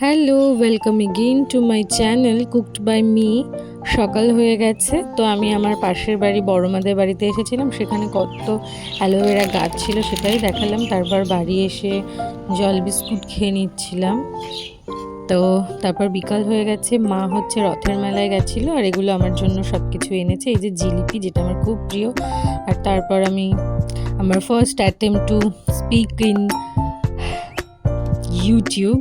Hello, welcome again to my channel cooked by me. সকাল হয়ে গেছে, তো আমি আমার পাশের বাড়ি বড়মাদের বাড়িতে এসেছিলাম। সেখানে কত অ্যালোভেরা গাছ ছিল সেটাই দেখালাম। তারপর বাড়ি এসে জল বিস্কুট খেয়ে নিচ্ছিলাম। তো তারপর বিকাল হয়ে গেছে, মা হচ্ছে রথের মেলায় গেছিলো আর এগুলো আমার জন্য সব কিছু এনেছে। এই যে জিলিপি, যেটা আমার খুব প্রিয়। আর তারপর আমি আমার first attempt to speak in YouTube.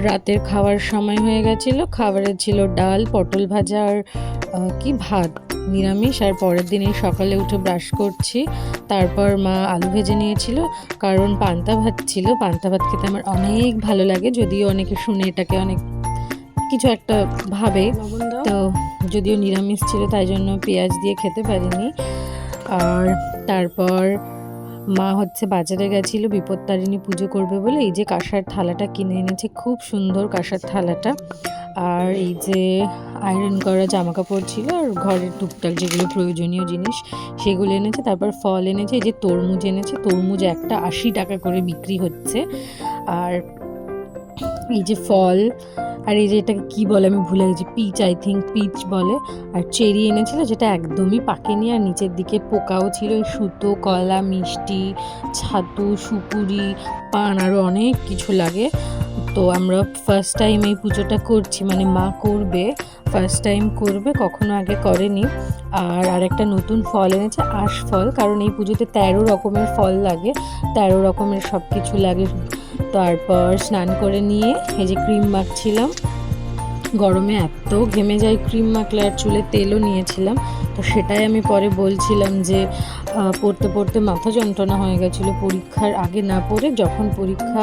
রাতের খাওয়ার সময় হয়ে গেছিল। খাবারে ছিল ডাল, পটল ভাজা আর ভাত, নিরামিষ। আর পরের দিন এই সকালে উঠে ব্রাশ করছি। তারপর মা আলু ভেজে নিয়েছিল, কারণ পান্তা ভাত ছিল। পান্তা ভাত খেতে আমার অনেক ভালো লাগে, যদিও অনেকে শুনে এটাকে অনেক কিছু একটা ভাবে। তো যদিও নিরামিষ ছিল, তাই জন্য পেঁয়াজ দিয়ে খেতে পারিনি। আর তারপর মা হচ্ছে বাজারে গেছিলো বিপত্তারিণী পুজো করবে বলে। এই যে কাঁসার থালাটা কিনে এনেছে, খুব সুন্দর কাঁসার থালাটা। আর এই যে আয়রন করা জামা কাপড় ছিল, আর ঘরের টুকটাক যেগুলো প্রয়োজনীয় জিনিস সেগুলো এনেছে। তারপর ফল এনেছে, এই যে তরমুজ এনেছে। তরমুজ একটা 80 টাকা করে বিক্রি হচ্ছে। আর এই যে ফল, আর এই যে এটাকে কী বলে আমি ভুলে গেছি, পিচ, আই থিঙ্ক পিচ বলে। আর চেরি এনেছিল, যেটা একদমই পাকেনি, আর নিচের দিকে পোকাও ছিল। সুতো, কলা, মিষ্টি, ছাতু, সুপুরি, পান, আরও অনেক কিছু লাগে। তো আমরা ফার্স্ট টাইম এই পুজোটা করছি, মানে মা করবে, ফার্স্ট টাইম করবে, কখনো আগে করেনি। আর আরেকটা নতুন ফল এনেছে, আঁশ ফল, কারণ এই পুজোতে 13 রকমের ফল লাগে, 13 রকমের সব কিছু লাগে। তারপর স্নান করে নিয়ে এই যে ক্রিম মাখছিলাম। গরমে এত ঘেমে যায় ক্রিম মাখলে, আর চুলে তেলও নিয়েছিলাম। তো সেটাই আমি পরে বলছিলাম যে পড়তে পড়তে মাথা যন্ত্রণা হয়ে গেছিলো, পরীক্ষার আগে না পড়ে যখন পরীক্ষা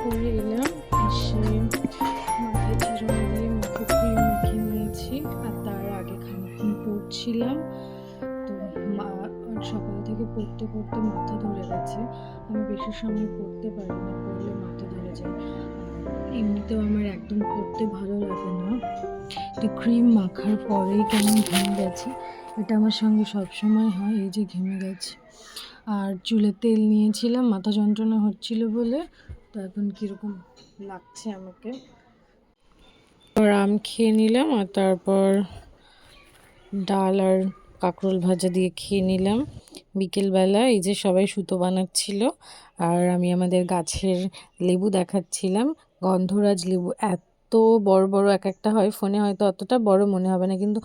করে এলাম, এসে মাথায় চিরুনি দিয়ে মুখে ক্রিম মেখে নিয়েছি। আর তার আগে খানিকক্ষণ পড়ছিলাম। তো সকাল থেকে পড়তে পড়তে মাথা ধরে গেছে। আমি বেশি সময় পড়তে পারি না, পড়লে মাথা ধরে যায়। এমনিতেও আমার একদম পড়তে ভালো লাগে না। তো ক্রিম মাখার পরেই কেমন ঘেমে গেছে, এটা আমার সঙ্গে সবসময় হয়। এই যে ঘেমে গেছে। আর চুলে তেল নিয়েছিলাম, মাথা যন্ত্রণা হচ্ছিল বলে। তো এখন কীরকম লাগছে আমাকে। আম খেয়ে নিলাম, আর তারপর ডাল আর কাঁকরোল ভাজা দিয়ে খেয়ে নিলাম। বিকেলবেলা এই যে সবাই সুতো বানাচ্ছিল, আর আমি আমাদের গাছের লেবু দেখাচ্ছিলাম। গন্ধরাজ লেবু, এত বড় বড় এক একটা হয়, ফোনে হয়তো অতটা বড় মনে হবে না, কিন্তু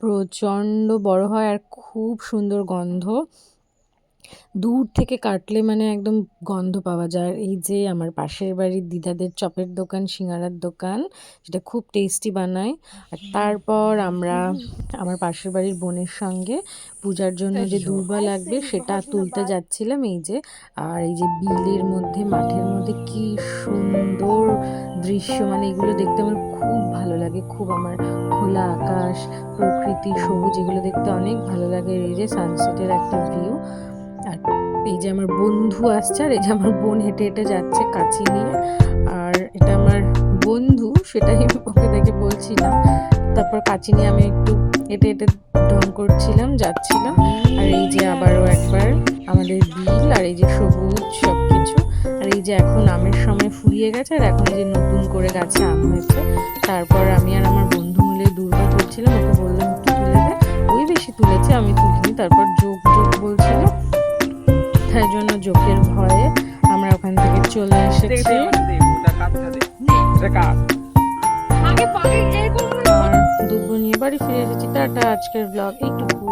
প্রচণ্ড বড় হয় আর খুব সুন্দর গন্ধ। দূর থেকে কাটলে মানে একদম গন্ধ পাওয়া যায়। এই যে আমার পাশের বাড়ির দিদাদের চপের দোকান, সিঙ্গারার দোকান, যেটা খুব টেস্টি বানায়। আর তারপর আমরা আমার পাশের বাড়ির বোনের সঙ্গে পূজার জন্য যে দূর্বা লাগবে সেটা তুলতে যাচ্ছিলাম। এই যে, আর এই যে বিলের মধ্যে, মাঠের মধ্যে কি সুন্দর দৃশ্য, মানে এগুলো দেখতে আমার খুব ভালো লাগে। খুব আমার খোলা আকাশ, প্রকৃতি, সবুজ, এগুলো দেখতে অনেক ভালো লাগে। এই যে সানসেটের একটা ভিউ। আর এই যে আমার বন্ধু আসছে, আর এই যে আমার বোন হেঁটে হেঁটে যাচ্ছে কাঁচি নিয়ে। আর এটা আমার বন্ধু, সেটাই ওকে দেখে বলছিলাম। তারপর কাঁচি নিয়ে আমি একটু হেঁটে হেঁটে ঢং করছিলাম, যাচ্ছিলাম। আর এই যে আবারও একবার আমাদের বিল, আর এই যে সবুজ সব কিছু। আর এই যে এখন আমের সময় ফুরিয়ে গেছে, আর এখন এই যে নতুন করে গাছে আম হয়েছে। তারপর আমি আর আমার বন্ধু মিলে দূর্বা করছিলাম, ওকে বললাম একটু তুলে দে। ওই বেশি তুলেছে, আমি তুলিনি। তারপর যোগ যোগ বলছিল, তাই জন্য জোকের ভয়ে আমরা ওখান থেকে চলে এসেছি। আর দুপুর নিয়ে বাড়ি ফিরে এসেছি। টাটা, আজকের ব্লগ এইটুকু।